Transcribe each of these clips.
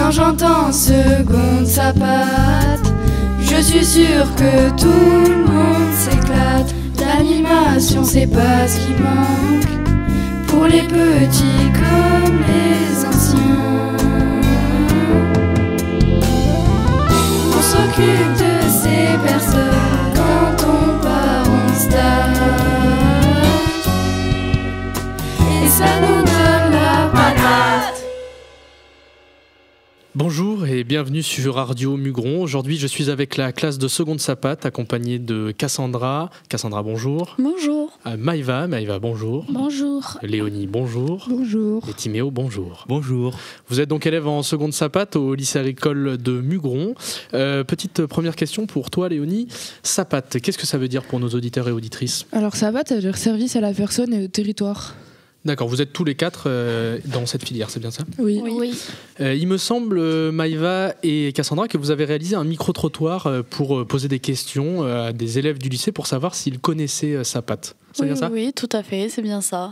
Quand j'entends seconde sa patte, je suis sûre que tout le monde s'éclate. L'animation c'est pas ce qui manque, pour les petits comme les anciens. On s'occupe de ces personnes, quand on part on start, et ça nous donne la patate. Bonjour et bienvenue sur Radio Mugron. Aujourd'hui, je suis avec la classe de seconde Sapate, accompagnée de Cassandra. Cassandra, bonjour. Bonjour. Maïva, bonjour. Bonjour. Léonie, bonjour. Bonjour. Et Timéo, bonjour. Bonjour. Vous êtes donc élève en seconde Sapate au lycée agricole de Mugron. Petite première question pour toi, Léonie. Sapate, qu'est-ce que ça veut dire pour nos auditeurs et auditrices ? Alors Sapate, ça veut dire service à la personne et au territoire. D'accord, vous êtes tous les quatre dans cette filière, c'est bien ça ? Oui. Il me semble, Maïva et Cassandra, que vous avez réalisé un micro-trottoir pour poser des questions à des élèves du lycée pour savoir s'ils connaissaient Sapate. C'est bien ça ? Oui, tout à fait, c'est bien ça.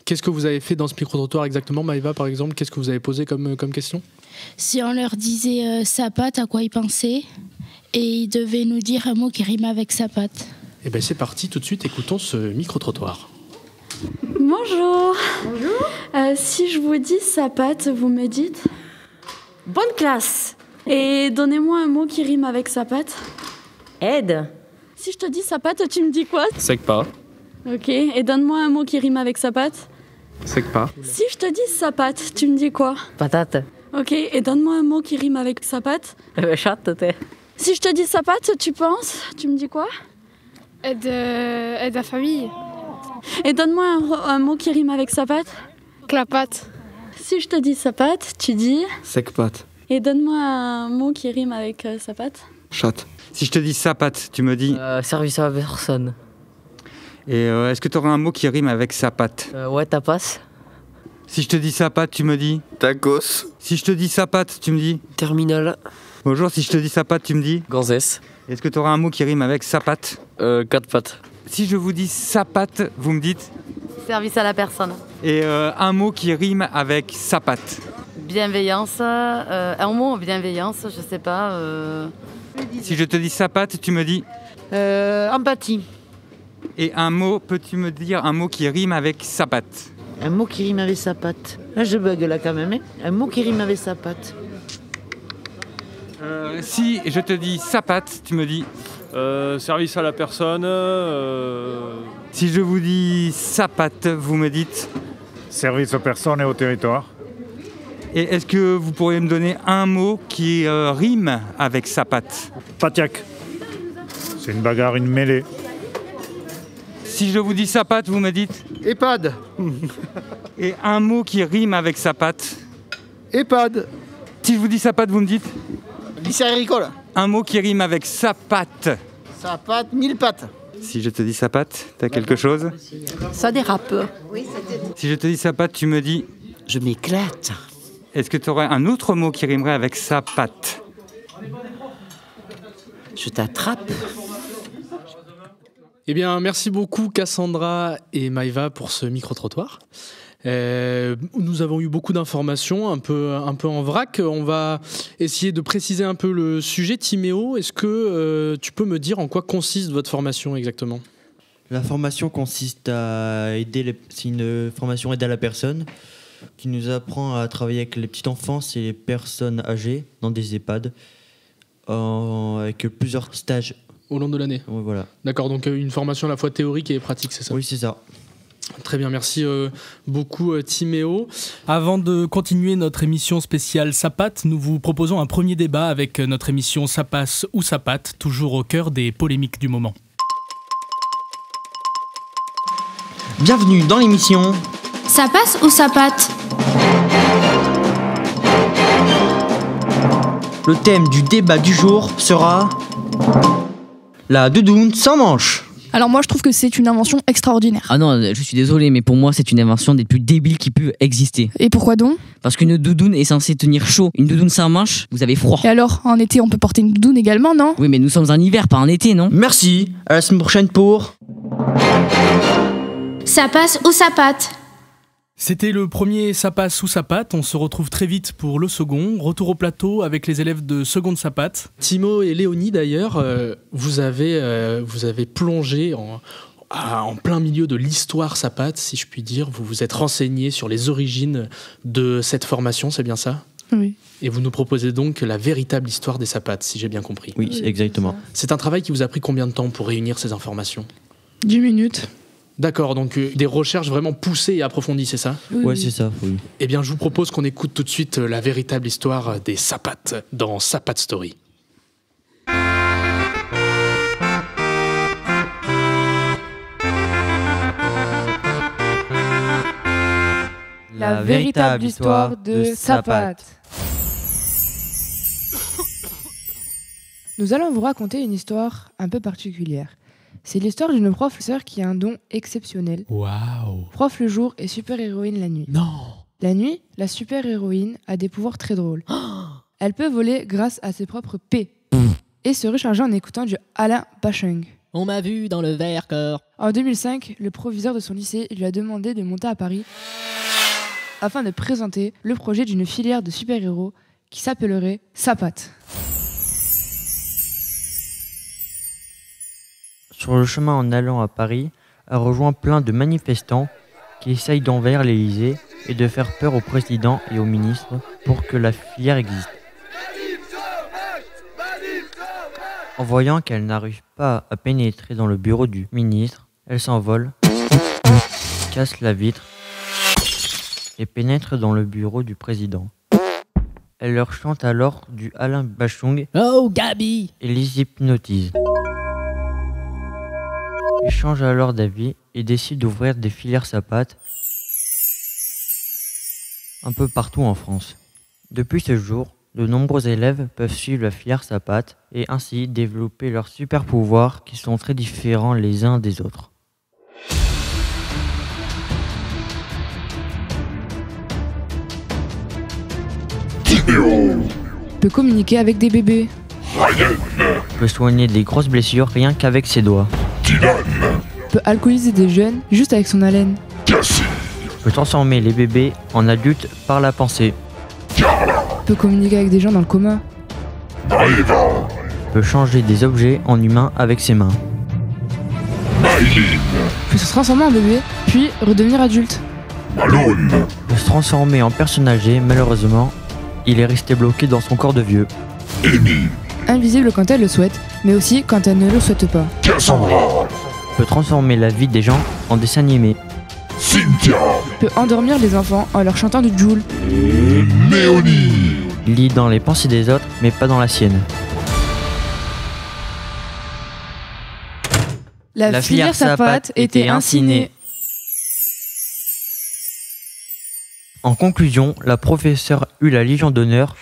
Qu'est-ce que vous avez fait dans ce micro-trottoir exactement, Maïva, par exemple ? Qu'est-ce que vous avez posé comme question ? Si on leur disait Sapate, à quoi ils pensaient, et ils devaient nous dire un mot qui rime avec Sapate. Eh bien, c'est parti, tout de suite, écoutons ce micro-trottoir. Bonjour. Bonjour. Si je vous dis Sapate, vous me dites bonne classe. Et donnez-moi un mot qui rime avec Sapate. Aide. Si je te dis Sapate, tu me dis quoi? Sec pas. Ok. Et donne-moi un mot qui rime avec Sapate. Sec pas. Si je te dis Sapate, tu me dis quoi? Patate. Ok. Et donne-moi un mot qui rime avec Sapate. Chatte, t'es. Si je te dis Sapate, tu penses? Tu me dis quoi? Aide à famille. Et donne-moi un mot qui rime avec Sapate. Clapate. Si je te dis Sapate, tu dis Sec-pate. Et donne-moi un mot qui rime avec Sapate. Chatte. Si je te dis Sapate, tu me dis Service à la personne. Et est-ce que tu auras un mot qui rime avec Sapate? Ouais, tapas. Si je te dis Sapate, tu me dis Tacos. Si je te dis Sapate, tu me dis Terminal. Bonjour, si je te dis Sapate, tu me dis Gonzès. Est-ce que tu auras un mot qui rime avec Sapate? Quatre pattes. Si je vous dis Sapate, vous me dites Service à la personne. Et un mot qui rime avec Sapate. Bienveillance. Un mot, bienveillance, je sais pas. Si je te dis Sapate, tu me dis Empathie. Et un mot, peux-tu me dire un mot qui rime avec Sapate? Un mot qui rime avec sa patte. Là, je bug là quand même. Hein. Un mot qui rime avec sa patte. Si je te dis Sapate, tu me dis Service à la personne. Si je vous dis Sapate, vous me dites Service aux personnes et au territoire. Et est-ce que vous pourriez me donner un mot qui rime avec Sapate? Patiac. C'est une bagarre, une mêlée. Si je vous dis Sapate, vous me dites EHPAD. Et un mot qui rime avec Sapate? EHPAD. Si je vous dis Sapate, vous me dites Lycée agricole. Un mot qui rime avec Sapate. Sapate, 1000 pattes. Si je te dis Sapate, t'as quelque chose? Ça dérape. Si je te dis Sapate, tu me dis Je m'éclate. est-ce que tu aurais un autre mot qui rimerait avec Sapate? Je t'attrape. Eh bien, merci beaucoup Cassandra et Maïva pour ce micro-trottoir. Nous avons eu beaucoup d'informations, un peu en vrac. On va essayer de préciser un peu le sujet. Timéo, est-ce que tu peux me dire en quoi consiste votre formation exactement ? La formation consiste à aider, c'est une formation aide à la personne qui nous apprend à travailler avec les petits enfants et les personnes âgées dans des EHPAD avec plusieurs stages. Au long de l'année ? Ouais, voilà. D'accord, donc une formation à la fois théorique et pratique, c'est ça ? Oui, c'est ça. Très bien, merci beaucoup Timéo. Avant de continuer notre émission spéciale Sapate, nous vous proposons un premier débat avec notre émission Ça passe ou ça pate, toujours au cœur des polémiques du moment. Bienvenue dans l'émission Ça passe ou ça pate ? Le thème du débat du jour sera la doudoune sans manche. Alors moi je trouve que c'est une invention extraordinaire. Ah non, je suis désolé, mais pour moi c'est une invention des plus débiles qui peut exister. Et pourquoi donc ? Parce qu'une doudoune est censée tenir chaud. Une doudoune sans manche, vous avez froid. Et alors, en été on peut porter une doudoune également, non ? Oui, mais nous sommes en hiver, pas en été, non ? Merci, à la semaine prochaine pour... Ça passe ou ça pate ? C'était le premier Ça passe ou ça pâte. On se retrouve très vite pour le second. Retour au plateau avec les élèves de seconde Ça pâte. Timo et Léonie d'ailleurs, vous avez plongé en plein milieu de l'histoire Ça pâte, si je puis dire. Vous vous êtes renseigné sur les origines de cette formation, c'est bien ça ? Oui. Et vous nous proposez donc la véritable histoire des Ça pâte, si j'ai bien compris. Oui, exactement. C'est un travail qui vous a pris combien de temps pour réunir ces informations ? 10 minutes. D'accord, donc des recherches vraiment poussées et approfondies, c'est ça ? Ouais, c'est ça, oui. Eh bien, je vous propose qu'on écoute tout de suite la véritable histoire des Ça pâte dans Ça pâte Story. La véritable histoire de Ça pâte. Nous allons vous raconter une histoire un peu particulière. C'est l'histoire d'une professeure qui a un don exceptionnel. Waouh. Prof le jour et super-héroïne la nuit. Non. La nuit, la super-héroïne a des pouvoirs très drôles. Elle peut voler grâce à ses propres P. Et se recharger en écoutant du Alain Bachung. On m'a vu dans le Vercors. En 2005, le proviseur de son lycée lui a demandé de monter à Paris afin de présenter le projet d'une filière de super-héros qui s'appellerait Ça pâte. Sur le chemin en allant à Paris, elle rejoint plein de manifestants qui essayent d'envahir l'Élysée et de faire peur au président et aux ministres pour que la filière existe. En voyant qu'elle n'arrive pas à pénétrer dans le bureau du ministre, elle s'envole, casse la vitre et pénètre dans le bureau du président. Elle leur chante alors du Alain Bachung Oh Gabi et les hypnotise. Ils changent alors d'avis et décident d'ouvrir des filières Ça pâte un peu partout en France. Depuis ce jour, de nombreux élèves peuvent suivre la filière Ça pâte et ainsi développer leurs super pouvoirs qui sont très différents les uns des autres. Peut communiquer avec des bébés. Peut soigner des grosses blessures rien qu'avec ses doigts. Peut alcooliser des jeunes juste avec son haleine. Peut transformer les bébés en adultes par la pensée. Peut communiquer avec des gens dans le coma. Peut changer des objets en humains avec ses mains. Peut se transformer en bébé, puis redevenir adulte. Peut se transformer en personne âgée, malheureusement, il est resté bloqué dans son corps de vieux. Invisible quand elle le souhaite, mais aussi quand elle ne le souhaite pas. Peut transformer la vie des gens en dessin animé. Peut endormir les enfants en leur chantant du Joule. Lit dans les pensées des autres, mais pas dans la sienne. La filière Ça pâte était ainsi née. En conclusion, la professeure eut la Légion d'honneur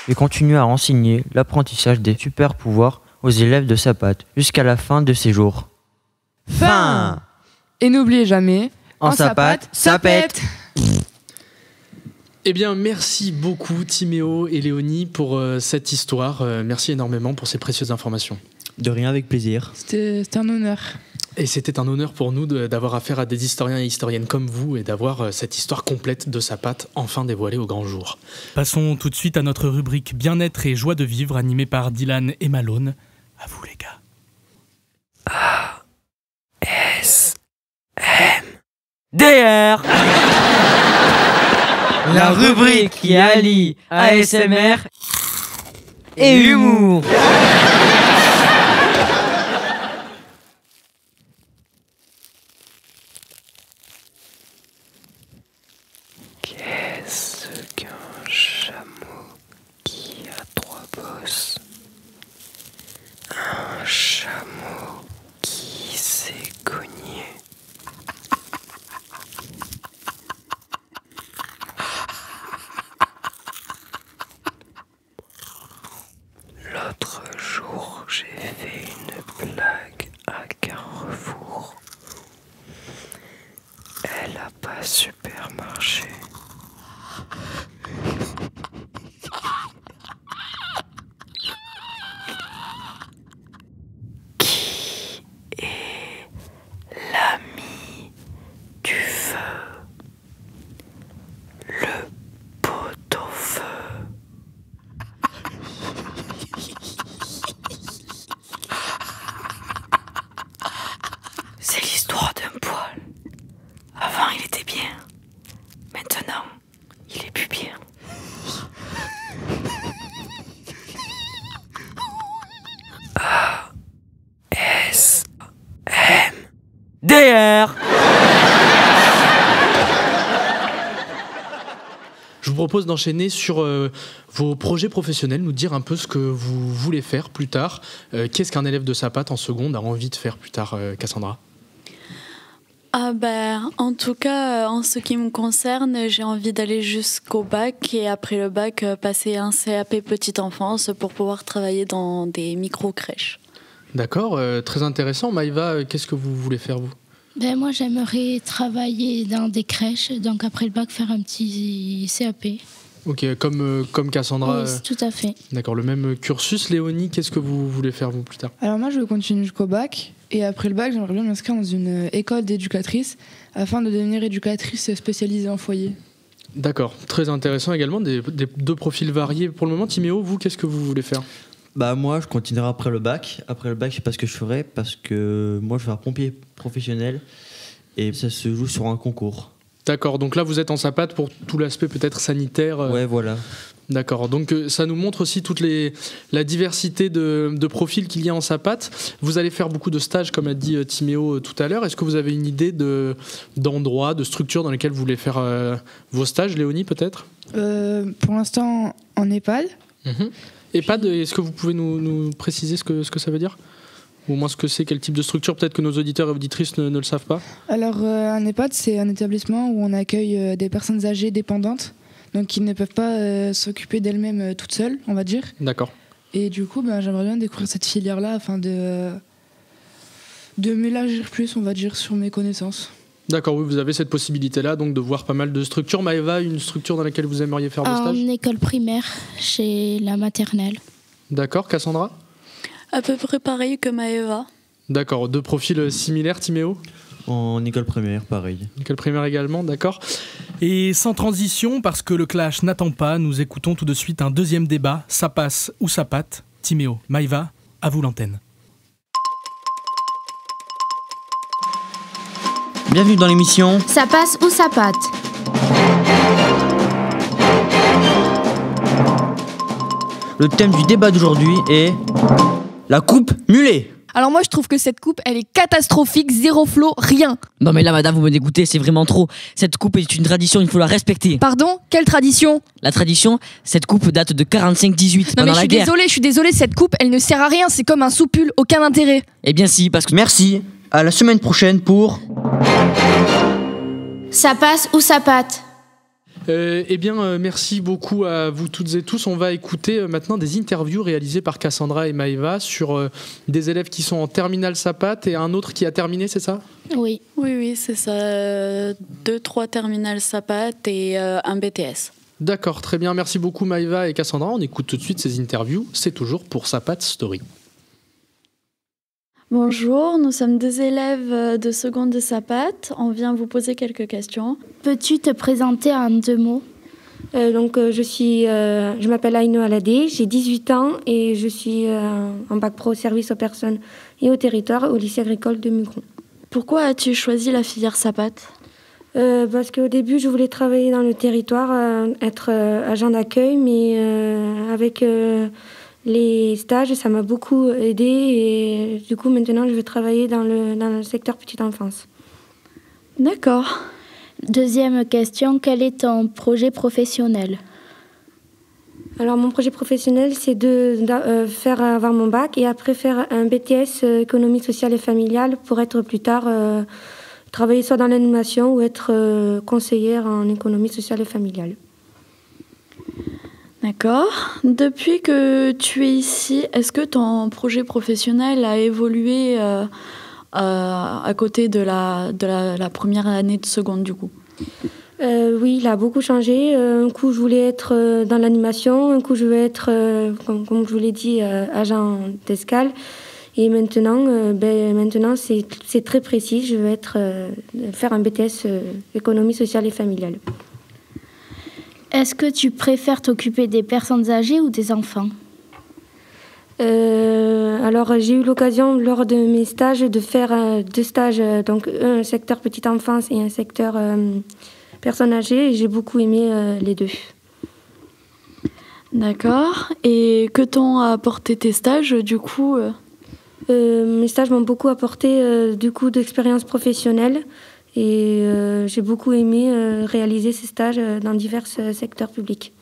et continue à enseigner l'apprentissage des super pouvoirs aux élèves de Ça pâte jusqu'à la fin de ses jours. Fin. Et n'oubliez jamais, en Ça pâte, ça pète. Eh bien, merci beaucoup Timéo et Léonie pour cette histoire. Merci énormément pour ces précieuses informations. De rien, avec plaisir. C'était un honneur. Et c'était un honneur pour nous d'avoir affaire à des historiens et historiennes comme vous et d'avoir cette histoire complète de Ça pâte enfin dévoilée au grand jour. Passons tout de suite à notre rubrique Bien-être et joie de vivre animée par Dylan et Malone. À vous les gars. DR, la rubrique qui allie ASMR et humour. Qu'est-ce qu'un chameau qui a 3 bosses? Un chameau qui s'est cogné. L'autre jour, j'ai fait une blague à Carrefour. Elle a pas super marché. Qui est là? vous propose d'enchaîner sur vos projets professionnels, nous dire un peu ce que vous voulez faire plus tard. Qu'est-ce qu'un élève de SAPAT en seconde a envie de faire plus tard, Cassandra ? En tout cas, en ce qui me concerne, j'ai envie d'aller jusqu'au bac et après le bac, passer un CAP petite enfance pour pouvoir travailler dans des micro-crèches. D'accord, très intéressant. Maïva, qu'est-ce que vous voulez faire, vous ? Moi, j'aimerais travailler dans des crèches, donc après le bac, faire un petit CAP. Ok, comme Cassandra. Oui, tout à fait. D'accord, le même cursus. Léonie, qu'est-ce que vous voulez faire, vous, plus tard ? Alors moi, je veux continuer jusqu'au bac. Et après le bac, j'aimerais bien m'inscrire dans une école d'éducatrice afin de devenir éducatrice spécialisée en foyer. D'accord, très intéressant également, des deux profils variés. Pour le moment, Timéo, vous, qu'est-ce que vous voulez faire ? Moi, je continuerai après le bac. Après le bac, je sais pas ce que je ferai parce que moi, je vais faire pompier professionnel et ça se joue sur un concours. D'accord, donc là, vous êtes en SAPAT pour tout l'aspect peut-être sanitaire. Ouais, voilà. D'accord, donc ça nous montre aussi toute la diversité de profils qu'il y a en SAPAT. Vous allez faire beaucoup de stages, comme a dit Timéo tout à l'heure. Est-ce que vous avez une idée d'endroits, de structures dans lesquelles vous voulez faire vos stages, Léonie, peut-être ? Pour l'instant, en EHPAD. EHPAD, est-ce que vous pouvez nous préciser ce que ça veut dire ? Ou au moins ce que c'est, quel type de structure ? Peut-être que nos auditeurs et auditrices ne le savent pas. Alors, un EHPAD, c'est un établissement où on accueille des personnes âgées dépendantes, donc qui ne peuvent pas s'occuper d'elles-mêmes toutes seules, on va dire. D'accord. Et du coup, j'aimerais bien découvrir cette filière-là afin de m'élargir plus, on va dire, sur mes connaissances. D'accord, oui, vous avez cette possibilité-là, donc de voir pas mal de structures. Maëva, une structure dans laquelle vous aimeriez faire vos stages ? En école primaire, chez la maternelle. D'accord, Cassandra ? À peu près pareil que Maëva. D'accord, deux profils similaires, Timéo ? En école primaire, pareil. École primaire également, d'accord. Et sans transition, parce que le clash n'attend pas, nous écoutons tout de suite un deuxième débat. Ça passe ou ça pâte ? Timéo, Maïva, à vous l'antenne. Bienvenue dans l'émission Ça passe ou ça pâte. Le thème du débat d'aujourd'hui est la coupe mulet. Alors moi je trouve que cette coupe elle est catastrophique, zéro flow, rien. Non mais là madame, vous me dégoûtez, c'est vraiment trop. Cette coupe est une tradition, il faut la respecter. Pardon ? Quelle tradition ? La tradition, cette coupe date de 45-18 pendant la guerre. Je suis désolée, cette coupe elle ne sert à rien, c'est comme un soupule, aucun intérêt. Eh bien si, parce que... Merci, à la semaine prochaine pour... Ça passe ou ça pâte. Merci beaucoup à vous toutes et tous. On va écouter maintenant des interviews réalisées par Cassandra et Maëva sur des élèves qui sont en terminale SAPAT et un autre qui a terminé, c'est ça ? Oui, c'est ça. 2-3 terminales SAPAT et un BTS. D'accord, très bien. Merci beaucoup Maëva et Cassandra. On écoute tout de suite ces interviews. C'est toujours pour SAPAT Story. Bonjour, nous sommes deux élèves de seconde de SAPAT. On vient vous poser quelques questions. Peux-tu te présenter en 2 mots ? Je m'appelle Aïno Aladé, j'ai 18 ans et je suis en bac pro service aux personnes et au territoire au lycée agricole de Mugron. Pourquoi as-tu choisi la filière SAPAT ? Parce qu'au début, je voulais travailler dans le territoire, être agent d'accueil, mais avec les stages, ça m'a beaucoup aidé et du coup, maintenant, je veux travailler dans le secteur petite enfance. D'accord. Deuxième question, quel est ton projet professionnel ? Alors, mon projet professionnel, c'est de faire avoir mon bac et après faire un BTS économie sociale et familiale pour être plus tard travailler soit dans l'animation ou être conseillère en économie sociale et familiale. D'accord. Depuis que tu es ici, est-ce que ton projet professionnel a évolué à côté de la première année de seconde du coup ? Oui, il a beaucoup changé. Un coup, je voulais être dans l'animation, un coup, je voulais être, comme je vous l'ai dit, agent d'escale. Et maintenant, c'est très précis. Je veux faire un BTS économie sociale et familiale. Est-ce que tu préfères t'occuper des personnes âgées ou des enfants ? Alors, j'ai eu l'occasion, lors de mes stages, de faire 2 stages, donc un secteur petite enfance et un secteur personnes âgées, et j'ai beaucoup aimé les 2. D'accord. Et que t'ont apporté tes stages, du coup Mes stages m'ont beaucoup apporté, du coup, d'expérience professionnelle, Et j'ai beaucoup aimé réaliser ces stages dans divers secteurs publics.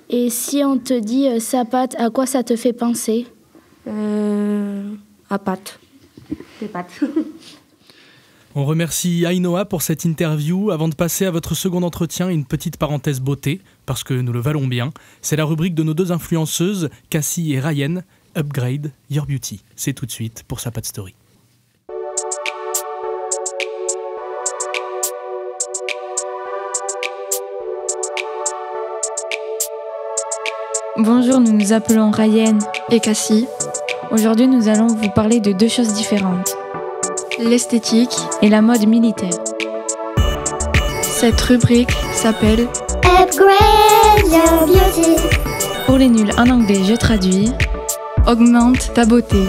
Et si on te dit SAPAT, à quoi ça te fait penser? À pâtes. Des pâtes. On remercie Ainhoa pour cette interview. Avant de passer à votre second entretien, une petite parenthèse beauté, parce que nous le valons bien. C'est la rubrique de nos deux influenceuses, Cassie et Ryan, Upgrade Your Beauty. C'est tout de suite pour SAPAT Story. Bonjour, nous nous appelons Ryan et Cassie. Aujourd'hui, nous allons vous parler de deux choses différentes. L'esthétique et la mode militaire. Cette rubrique s'appelle Upgrade Your Beauty. Pour les nuls en anglais, je traduis Augmente ta beauté.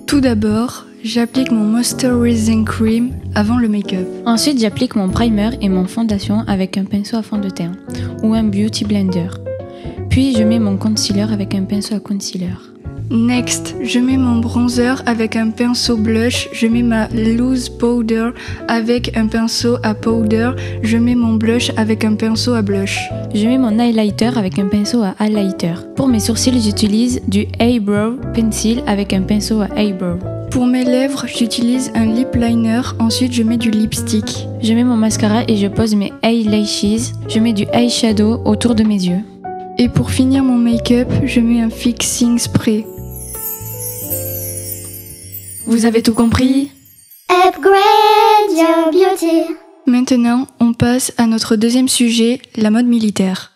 Tout d'abord, j'applique mon Moisturizing Cream avant le make-up. Ensuite, j'applique mon primer et mon fondation avec un pinceau à fond de teint ou un beauty blender. Puis, je mets mon concealer avec un pinceau à concealer. Next, je mets mon bronzer avec un pinceau blush. Je mets ma loose powder avec un pinceau à powder. Je mets mon blush avec un pinceau à blush. Je mets mon highlighter avec un pinceau à highlighter. Pour mes sourcils, j'utilise du eyebrow pencil avec un pinceau à eyebrow. Pour mes lèvres, j'utilise un lip liner. Ensuite, je mets du lipstick. Je mets mon mascara et je pose mes eyelashes. Je mets du eyeshadow autour de mes yeux. Et pour finir mon make-up, je mets un fixing spray. Vous avez tout compris? Upgrade your beauty. Maintenant, on passe à notre deuxième sujet, la mode militaire.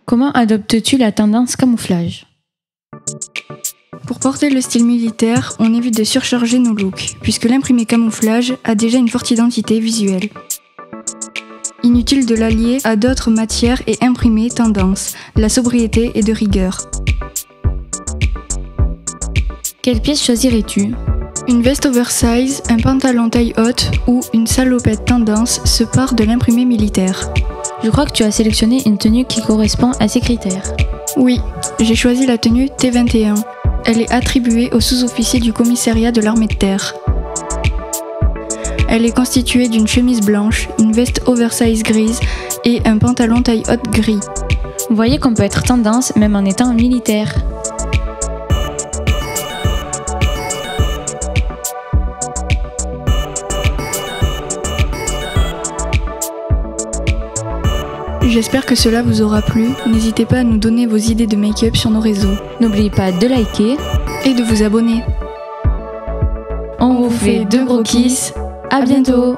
Comment adoptes-tu la tendance camouflage? Pour porter le style militaire, on évite de surcharger nos looks, puisque l'imprimé camouflage a déjà une forte identité visuelle. Inutile de l'allier à d'autres matières et imprimer tendance, la sobriété et de rigueur. Quelle pièce choisirais-tu? Une veste oversize, un pantalon taille haute ou une salopette tendance se part de l'imprimé militaire. Je crois que tu as sélectionné une tenue qui correspond à ces critères. Oui, j'ai choisi la tenue T21. Elle est attribuée aux sous-officiers du commissariat de l'armée de terre. Elle est constituée d'une chemise blanche, une veste oversize grise et un pantalon taille haute gris. Vous voyez qu'on peut être tendance même en étant militaire. J'espère que cela vous aura plu. N'hésitez pas à nous donner vos idées de make-up sur nos réseaux. N'oubliez pas de liker et de vous abonner. On vous fait de gros kiss. À bientôt.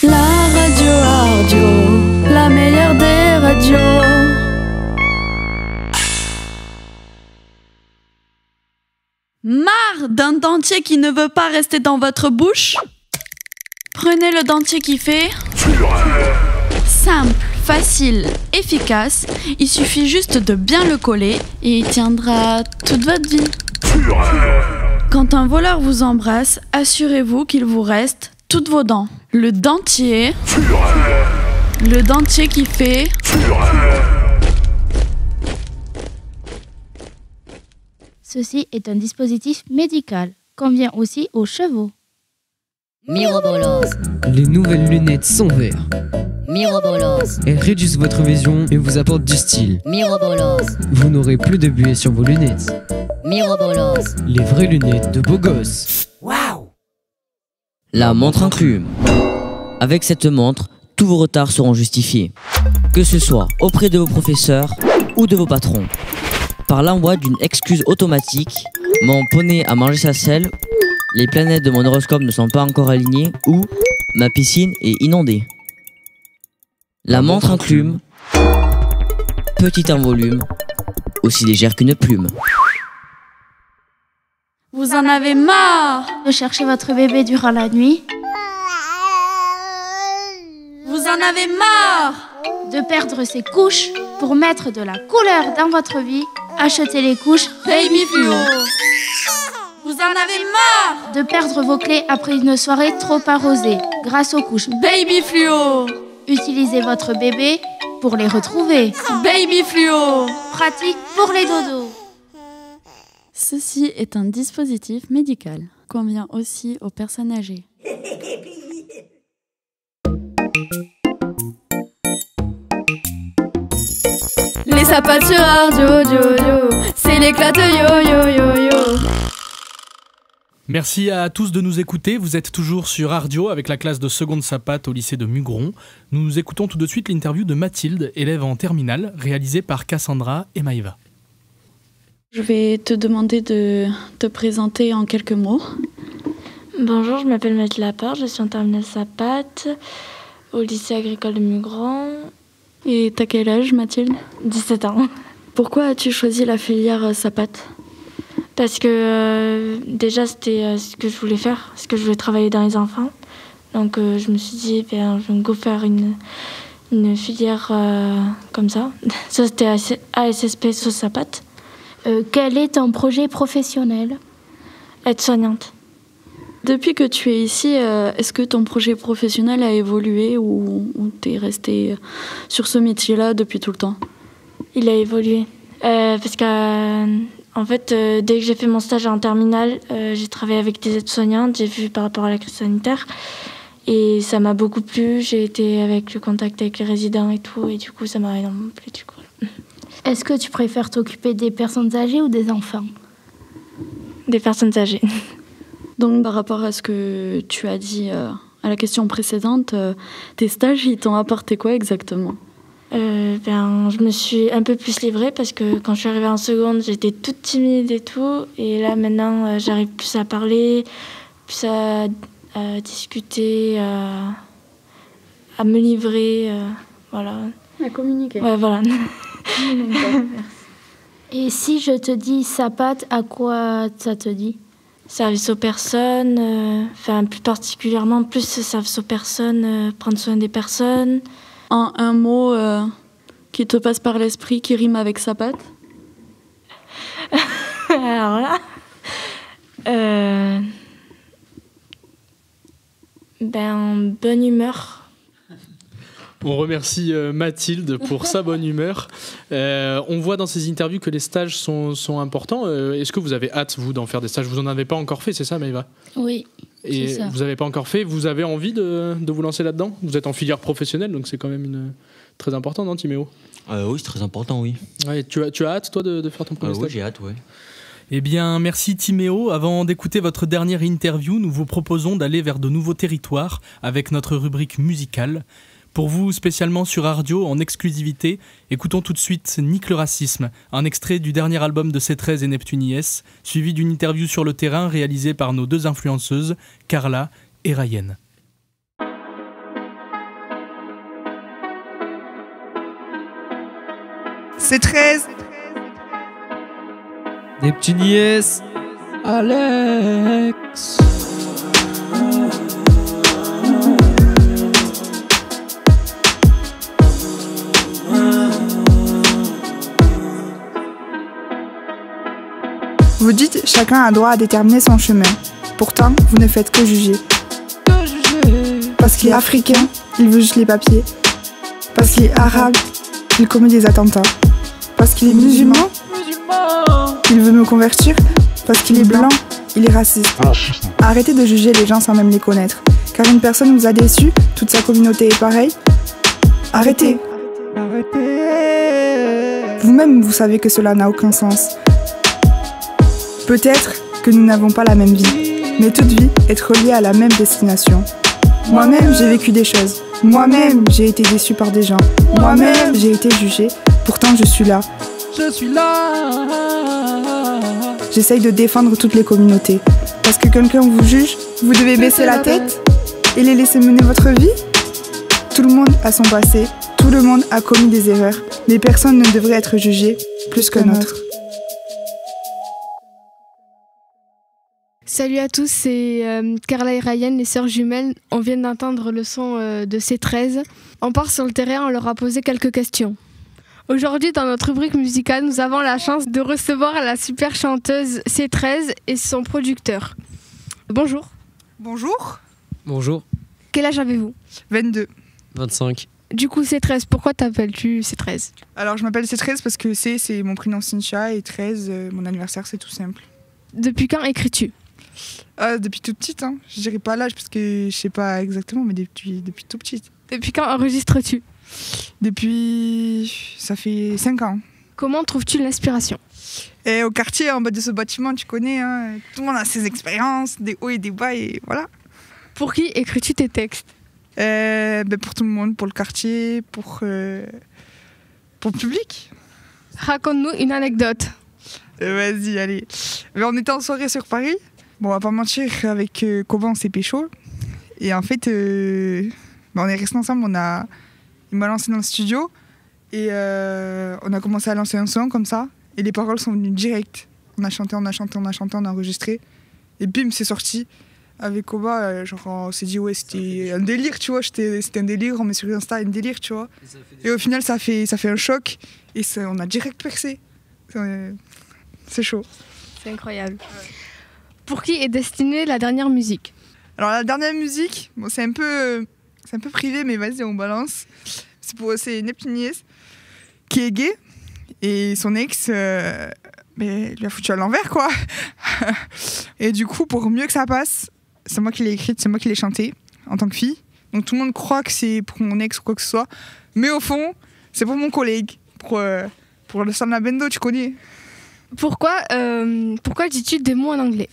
La radio, la meilleure des radios. Marre d'un dentier qui ne veut pas rester dans votre bouche? Prenez le dentier qui fait simple, facile, efficace. Il suffit juste de bien le coller et il tiendra toute votre vie. Quand un voleur vous embrasse, assurez-vous qu'il vous reste toutes vos dents. Le dentier qui fait Ceci est un dispositif médical. Convient aussi aux chevaux. Mirobolos. Les nouvelles lunettes sont verts. Mirobolos. Elles réduisent votre vision et vous apportent du style. Mirobolos. Vous n'aurez plus de buée sur vos lunettes. Mirobolos. Les vraies lunettes de beau gosse. Waouh! La montre enclume. Avec cette montre, tous vos retards seront justifiés. Que ce soit auprès de vos professeurs ou de vos patrons. Par l'envoi d'une excuse automatique, mon poney a mangé sa selle, les planètes de mon horoscope ne sont pas encore alignées ou ma piscine est inondée. La montre enclume, petite en volume, aussi légère qu'une plume. Vous en avez marre de chercher votre bébé durant la nuit? en avez marre De perdre ses couches pour mettre de la couleur dans votre vie, achetez les couches Baby Fluo. Vous en avez marre De perdre vos clés après une soirée trop arrosée, grâce aux couches Baby Fluo. Utilisez votre bébé pour les retrouver. Baby Fluo. Pratique pour les dodos. Ceci est un dispositif médical. Convient aussi aux personnes âgées. Les sapates sur radio, c'est l'éclat de yo. Merci à tous de nous écouter. Vous êtes toujours sur Ardio avec la classe de seconde Sapate au lycée de Mugron. Nous écoutons tout de suite l'interview de Mathilde, élève en terminale, réalisée par Cassandra et Maïva. Je vais te demander de te présenter en quelques mots. Bonjour, je m'appelle Mathilde Lapart, je suis en terminale Sapate au lycée agricole de Mugron. Et t'as quel âge, Mathilde ? 17 ans. Pourquoi as-tu choisi la filière Sapate ? Parce que déjà c'était ce que je voulais faire, ce que je voulais travailler dans les enfants. Donc je me suis dit, je vais go faire une filière comme ça. Ça c'était ASSP sauce Sapate. Quel est ton projet professionnel ? Être soignante. Depuis que tu es ici, est-ce que ton projet professionnel a évolué ou t'es resté sur ce métier-là depuis tout le temps ? Il a évolué. Parce qu'en fait, dès que j'ai fait mon stage en terminale, j'ai travaillé avec des aides-soignantes, j'ai vu par rapport à la crise sanitaire. Et ça m'a beaucoup plu. J'ai été avec le contact avec les résidents et tout. Et du coup, ça m'a énormément plu. Du coup. Est-ce que tu préfères t'occuper des personnes âgées ou des enfants ? Des personnes âgées. Donc, par rapport à ce que tu as dit à la question précédente, tes stages, ils t'ont apporté quoi exactement ? Je me suis un peu plus livrée parce que quand je suis arrivée en seconde, j'étais toute timide et tout. Et là, maintenant, j'arrive plus à parler, plus à discuter, à me livrer. Voilà. À communiquer. Ouais, voilà. Et si je te dis Sapate, à quoi ça te dit ? Service aux personnes, plus particulièrement plus service aux personnes, prendre soin des personnes. Un mot qui te passe par l'esprit, qui rime avec Sapate ? Alors là, bonne humeur. On remercie Mathilde pour sa bonne humeur. On voit dans ces interviews que les stages sont importants. Est-ce que vous avez hâte, vous, d'en faire des stages ? Vous n'en avez pas encore fait, c'est ça, Maïva ? Oui, et c'est ça. Vous n'avez pas encore fait. Vous avez envie de vous lancer là-dedans ? Vous êtes en filière professionnelle, donc c'est quand même très important, non, Timéo ? Oui, c'est très important, oui. Ouais, tu as hâte, toi, de faire ton premier stage ? Oui, j'ai hâte, oui. Eh bien, merci Timéo. Avant d'écouter votre dernière interview, nous vous proposons d'aller vers de nouveaux territoires avec notre rubrique musicale. Pour vous, spécialement sur Ardio, en exclusivité, écoutons tout de suite Nique le racisme, un extrait du dernier album de C13 et Neptune IS, suivi d'une interview sur le terrain réalisée par nos deux influenceuses, Carla et Ryan. C13 Neptune IS Alex. Vous dites chacun a droit à déterminer son chemin. Pourtant, vous ne faites que juger. Parce qu'il est africain, il veut juste les papiers. Parce qu'il est arabe, il commet des attentats. Parce qu'il est musulman, il veut me convertir. Parce qu'il est blanc, il est raciste. Arrêtez de juger les gens sans même les connaître. Car une personne vous a déçu, toute sa communauté est pareille. Arrêtez. Vous-même, vous savez que cela n'a aucun sens. Peut-être que nous n'avons pas la même vie, mais toute vie est reliée à la même destination. Moi-même, j'ai vécu des choses. Moi-même, j'ai été déçue par des gens. Moi-même, j'ai été jugée. Pourtant, je suis là. Je suis là. J'essaye de défendre toutes les communautés. Parce que quelqu'un vous juge, vous devez baisser la tête et les laisser mener votre vie. Tout le monde a son passé, tout le monde a commis des erreurs, mais personne ne devrait être jugé plus qu'un autre. Salut à tous, c'est Carla et Ryan, les sœurs jumelles. On vient d'entendre le son de C13. On part sur le terrain, on leur a posé quelques questions. Aujourd'hui, dans notre rubrique musicale, nous avons la chance de recevoir la super chanteuse C13 et son producteur. Bonjour. Bonjour. Bonjour. Quel âge avez-vous? 22. 25. Du coup, C13, pourquoi t'appelles-tu C13? Alors, je m'appelle C13 parce que C, c'est mon prénom Cynthia et 13, mon anniversaire, c'est tout simple. Depuis quand écris-tu? Depuis toute petite, hein. Je dirais pas l'âge parce que je sais pas exactement, mais depuis tout petite. Depuis quand enregistres-tu? Depuis... ça fait 5 ans. Comment trouves-tu l'inspiration? Et au quartier, en bas de ce bâtiment, tu connais, hein, tout le monde a ses expériences, des hauts et des bas, et voilà. Pour qui écris-tu tes textes? Pour tout le monde, pour le quartier, pour le public. Raconte-nous une anecdote. Vas-y, allez. On était en soirée sur Paris. Bon, on va pas mentir, avec Coban, on s'est pécho. Et en fait, on est restés ensemble, il m'a lancé dans le studio. Et on a commencé à lancer un son comme ça. Et les paroles sont venues direct. On a chanté, on a enregistré. Et bim, c'est sorti. Avec Koba, genre, on s'est dit, ouais, c'était un délire, tu vois. C'était un délire, on met sur Insta un délire, tu vois. Et au final, ça fait un choc. Et on a direct percé. C'est chaud. C'est incroyable. Ouais. Pour qui est destinée la dernière musique? Alors, la dernière musique, bon, c'est un peu privé, mais vas-y, on balance. C'est Neptunies, qui est gay. Et son ex, lui a foutu à l'envers, quoi. Et du coup, pour mieux que ça passe, c'est moi qui l'ai écrite, c'est moi qui l'ai chantée, en tant que fille. Donc tout le monde croit que c'est pour mon ex ou quoi que ce soit. Mais au fond, c'est pour mon collègue, pour le Sam Labendo, tu connais. Pourquoi dis-tu des mots en anglais?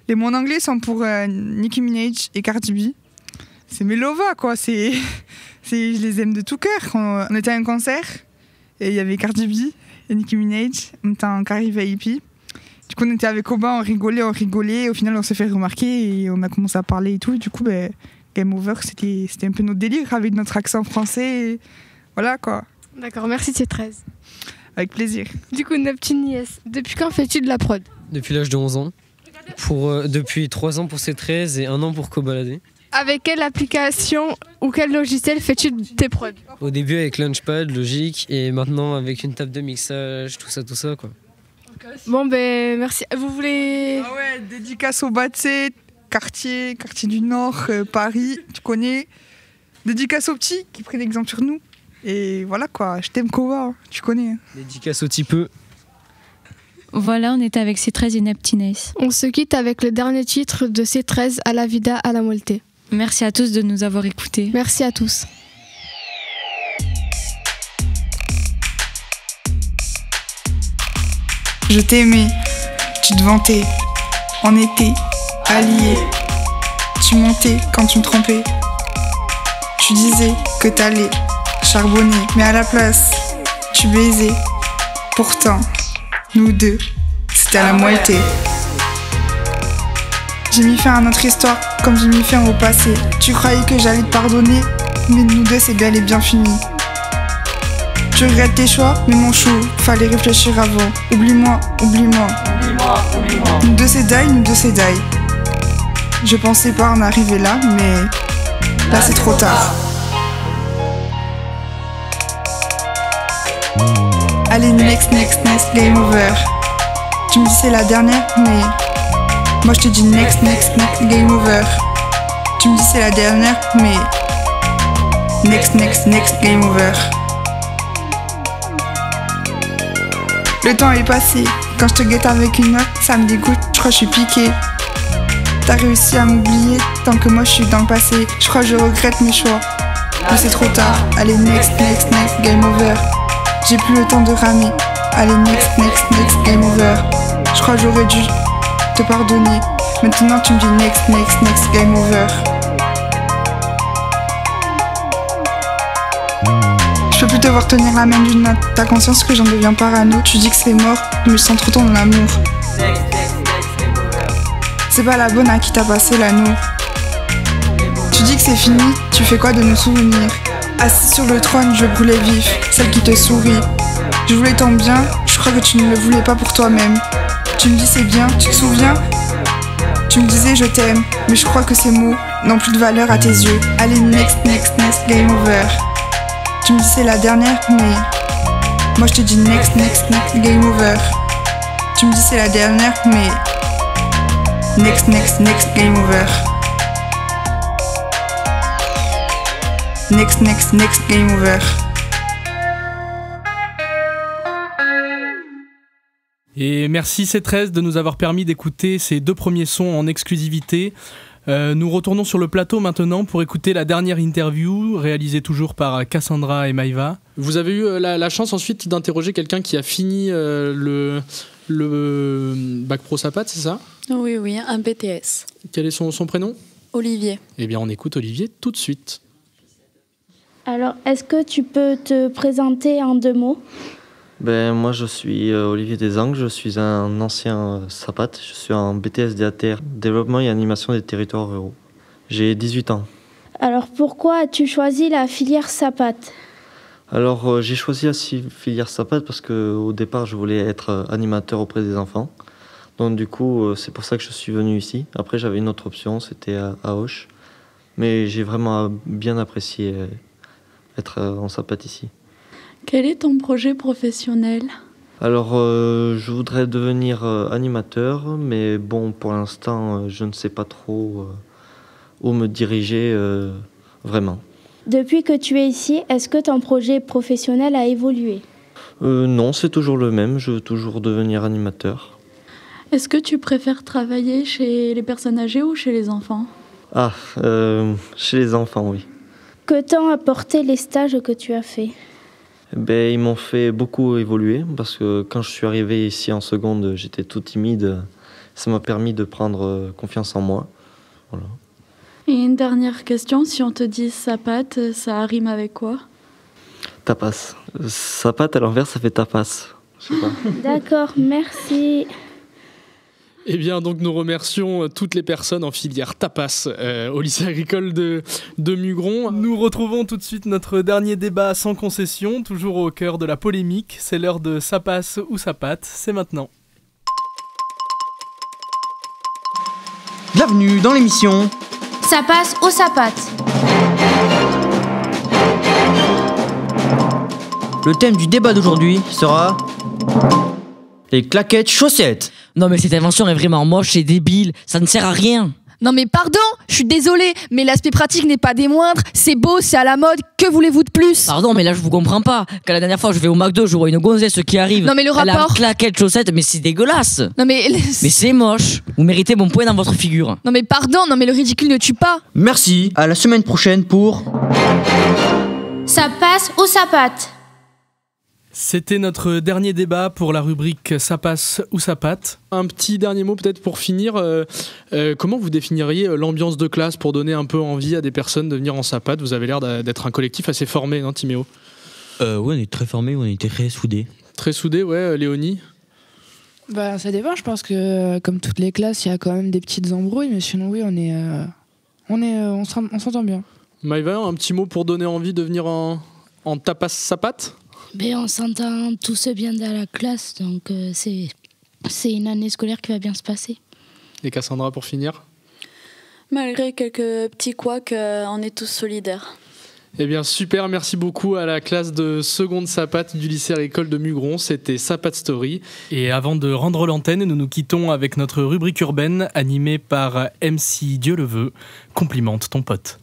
Les mots en anglais sont pour Nicki Minaj et Cardi B. C'est mes lovas, quoi. Je les aime de tout cœur. On était à un concert et il y avait Cardi B et Nicki Minaj. On était en carré VIP. Du coup, on était avec Oba, on rigolait. Au final, on s'est fait remarquer et on a commencé à parler et tout. Et du coup, Game Over, c'était un peu notre délire avec notre accent français. Et voilà, quoi. D'accord, merci C13. Avec plaisir. Du coup, Neptunies, depuis quand fais-tu de la prod? Depuis l'âge de 11 ans. Depuis 3 ans pour C13 et 1 an pour Cobaladé. Avec quelle application ou quel logiciel fais-tu tes prods? Au début avec Launchpad, Logic, et maintenant avec une table de mixage, tout ça, quoi. Bon, merci. Vous voulez... Ah ouais, dédicace au Batsé, quartier du Nord, Paris, tu connais. Dédicace aux petits qui prennent exemple sur nous. Et voilà, quoi, je t'aime, Koba, tu connais. Dédicace au petit peu. Voilà, on était avec C13 et Neptunies. On se quitte avec le dernier titre de C13, À la vida, à la muerte. Merci à tous de nous avoir écoutés. Merci à tous. Je t'aimais, tu te vantais, on était alliés. Tu montais quand tu me trompais. Tu disais que t'allais charbonner, mais à la place, tu baisais. Pourtant, nous deux, c'était à la moitié. J'ai mis fin à notre histoire comme j'ai mis fin au passé. Tu croyais que j'allais te pardonner, mais nous deux c'est bel et bien fini. Tu regrettes tes choix, mais mon chou, fallait réfléchir avant. Oublie-moi. Nous deux c'est die. Je pensais pas en arriver là, mais là c'est trop tard. Allez, next, game over. Tu me dis c'est la dernière, mais moi je te dis next, game over. Tu me dis c'est la dernière, mais next, game over. Le temps est passé, quand je te guette avec une autre, ça me dégoûte, je crois que je suis piquée. T'as réussi à m'oublier, tant que moi je suis dans le passé. Je crois que je regrette mes choix, mais c'est trop tard. Allez, next, game over. J'ai plus le temps de ramer. Allez, next, game over. Je crois que j'aurais dû te pardonner. Maintenant tu me dis next, game over. Je peux plus te voir tenir la main d'une autre. T'as conscience que j'en deviens parano. Tu dis que c'est mort, mais je sens trop ton amour. C'est pas la bonne à qui t'as passé l'anneau. Tu dis que c'est fini, tu fais quoi de nos souvenirs? Assis sur le trône, je brûlais vif, celle qui te sourit. Je voulais ton bien, je crois que tu ne le voulais pas pour toi-même. Tu me dis c'est bien, tu te souviens? Tu me disais je t'aime, mais je crois que ces mots n'ont plus de valeur à tes yeux. Allez, next, game over. Tu me dis c'est la dernière, mais moi je te dis next, game over. Tu me dis c'est la dernière, mais next, game over. Next, game over. Et merci C13 de nous avoir permis d'écouter ces 2 premiers sons en exclusivité. Nous retournons sur le plateau maintenant pour écouter la dernière interview réalisée toujours par Cassandra et Maïva. Vous avez eu la chance ensuite d'interroger quelqu'un qui a fini le bac pro SAPAT, c'est ça ? Oui, un BTS. Quel est son prénom ? Olivier. Eh bien, on écoute Olivier tout de suite. Alors, est-ce que tu peux te présenter en 2 mots ? Moi, je suis Olivier Desangles, je suis un ancien SAPAT, je suis en BTS DATR, développement et animation des territoires ruraux. J'ai 18 ans. Alors, pourquoi as-tu choisi la filière SAPAT ? Alors, j'ai choisi la filière SAPAT parce qu'au départ, je voulais être animateur auprès des enfants. Donc, du coup, c'est pour ça que je suis venu ici. Après, j'avais une autre option, c'était à Auch. Mais j'ai vraiment bien apprécié être en SAPAT ici. Quel est ton projet professionnel ? Alors, je voudrais devenir animateur, mais bon, pour l'instant, je ne sais pas trop où me diriger vraiment. Depuis que tu es ici, est-ce que ton projet professionnel a évolué ? Non, c'est toujours le même, je veux toujours devenir animateur. Est-ce que tu préfères travailler chez les personnes âgées ou chez les enfants ? Chez les enfants, oui. Que t'ont apporté les stages que tu as faits ? Ils m'ont fait beaucoup évoluer parce que quand je suis arrivé ici en seconde, j'étais tout timide. Ça m'a permis de prendre confiance en moi. Voilà. Et une dernière question, si on te dit SAPAT, ça rime avec quoi ? Tapas. SAPAT à l'envers, ça fait tapas. Je sais pas. D'accord, merci. Eh bien, donc, nous remercions toutes les personnes en filière tapas au lycée agricole de Mugron. Nous retrouvons tout de suite notre dernier débat sans concession, toujours au cœur de la polémique. C'est l'heure de Ça passe ou ça pâte, c'est maintenant. Bienvenue dans l'émission Ça passe ou ça pâte. Le thème du débat d'aujourd'hui sera les claquettes chaussettes. Non mais cette invention est vraiment moche et débile, ça ne sert à rien. Non mais pardon, je suis désolée, mais l'aspect pratique n'est pas des moindres, c'est beau, c'est à la mode, que voulez-vous de plus ? Pardon, mais là je vous comprends pas. Quand la dernière fois je vais au McDo, je vois une gonzesse qui arrive. Non mais le elle rapport... a une claquette chaussette, mais c'est dégueulasse. Non mais... Mais c'est moche. Vous méritez mon point dans votre figure. Non mais pardon, non mais le ridicule ne tue pas. Merci, à la semaine prochaine pour... Ça passe ou ça pâte. C'était notre dernier débat pour la rubrique Ça passe ou ça pâte. Un petit dernier mot peut-être pour finir. Comment vous définiriez l'ambiance de classe pour donner un peu envie à des personnes de venir en SAPAT ? Vous avez l'air d'être un collectif assez formé, non Timéo ? Oui, on est très formés, on est très soudés. Très soudés, ouais, Léonie ? Ça dépend, je pense que comme toutes les classes, il y a quand même des petites embrouilles, mais sinon oui, on s'entend bien. Maïva, un petit mot pour donner envie de venir en tapas SAPAT ? On s'entend tous bien dans la classe, donc c'est une année scolaire qui va bien se passer. Et Cassandra, pour finir ? Malgré quelques petits couacs, on est tous solidaires. Eh bien super, merci beaucoup à la classe de seconde SAPAT du lycée agricole de Mugron, c'était SAPAT Story. Et avant de rendre l'antenne, nous nous quittons avec notre rubrique urbaine animée par MC Dieu le veut. Complimente ton pote.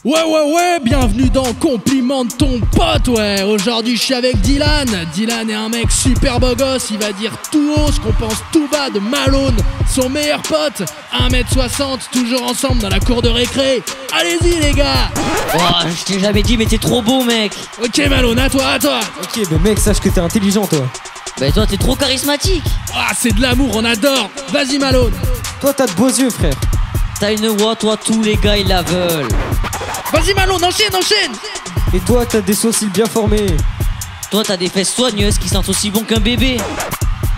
Ouais, bienvenue dans Complimente ton pote, ouais. Aujourd'hui je suis avec Dylan. Dylan est un mec super beau gosse, il va dire tout haut ce qu'on pense tout bas de Malone, son meilleur pote. 1m60, toujours ensemble dans la cour de récré. Allez-y les gars. Oh, je t'ai jamais dit mais t'es trop beau mec. Ok Malone, à toi. Ok, mec, sache que t'es intelligent toi. Toi t'es trop charismatique. Ah, c'est de l'amour, on adore. Vas-y Malone. Toi t'as de beaux yeux frère. T'as une voix, toi tous les gars ils la veulent. Vas-y Malone, enchaîne. Et toi t'as des sourcils bien formés. Toi t'as des fesses soigneuses qui sentent aussi bon qu'un bébé.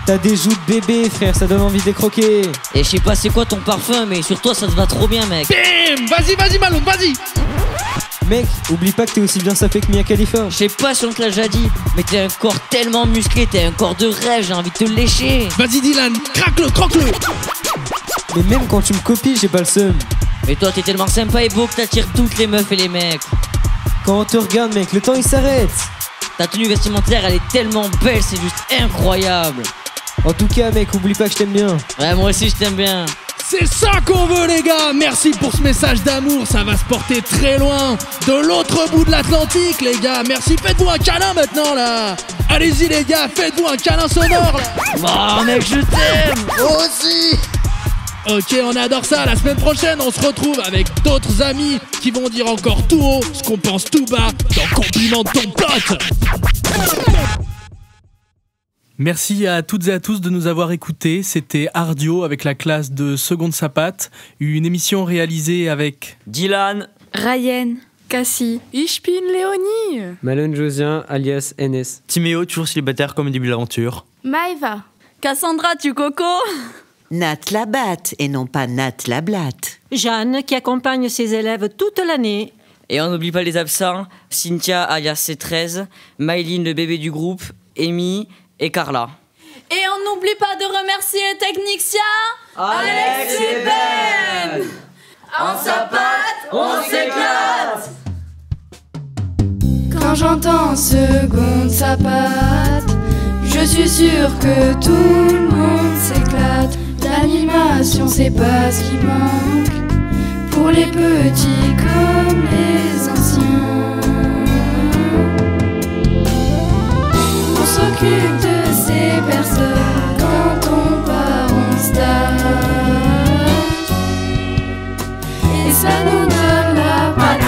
T'as des joues de bébé frère, ça donne envie de les croquer. Et je sais pas c'est quoi ton parfum, mais sur toi ça te va trop bien mec. Bam. Vas-y Malone, vas-y. Mec, oublie pas que t'es aussi bien sapé que Mia Khalifa. Je sais pas si on te l'a déjà dit, mais t'as un corps tellement musclé, t'as un corps de rêve, j'ai envie de te lécher. Vas-y Dylan, croque-le. Mais même quand tu me copies, j'ai pas le seum. Mais toi, t'es tellement sympa et beau que t'attires toutes les meufs et les mecs. Quand on te regarde, mec, le temps il s'arrête. Ta tenue vestimentaire, elle est tellement belle, c'est juste incroyable. En tout cas, mec, oublie pas que je t'aime bien. Ouais, moi aussi, je t'aime bien. C'est ça qu'on veut, les gars. Merci pour ce message d'amour, ça va se porter très loin. De l'autre bout de l'Atlantique, les gars. Merci, faites-vous un câlin maintenant, là. Allez-y, les gars, faites-vous un câlin sonore, là. Oh, mec, je t'aime. Moi aussi. Ok, on adore ça. La semaine prochaine, on se retrouve avec d'autres amis qui vont dire encore tout haut ce qu'on pense tout bas dans Compliment de ton pote. Merci à toutes et à tous de nous avoir écoutés. C'était Ardio avec la classe de seconde Sapate, une émission réalisée avec Dylan, Ryan, Cassie, Ishpin, Léonie, Malone Josien, alias NS. Timéo, toujours célibataire comme au début de l'aventure. Maëva, Cassandra, tu coco, Nat Labatte et non pas Nat Lablatte. Jeanne qui accompagne ses élèves toute l'année. Et on n'oublie pas les absents, Cynthia alias C13, Maïline le bébé du groupe, Amy et Carla. Et on n'oublie pas de remercier les techniciens Alex et Ben. En Sapate, on s'éclate. Quand j'entends seconde Sapate, je suis sûre que tout le monde s'éclate. L'animation, c'est pas ce qui manque pour les petits comme les anciens. On s'occupe de ces personnes quand on part en stage, et ça nous donne la patate.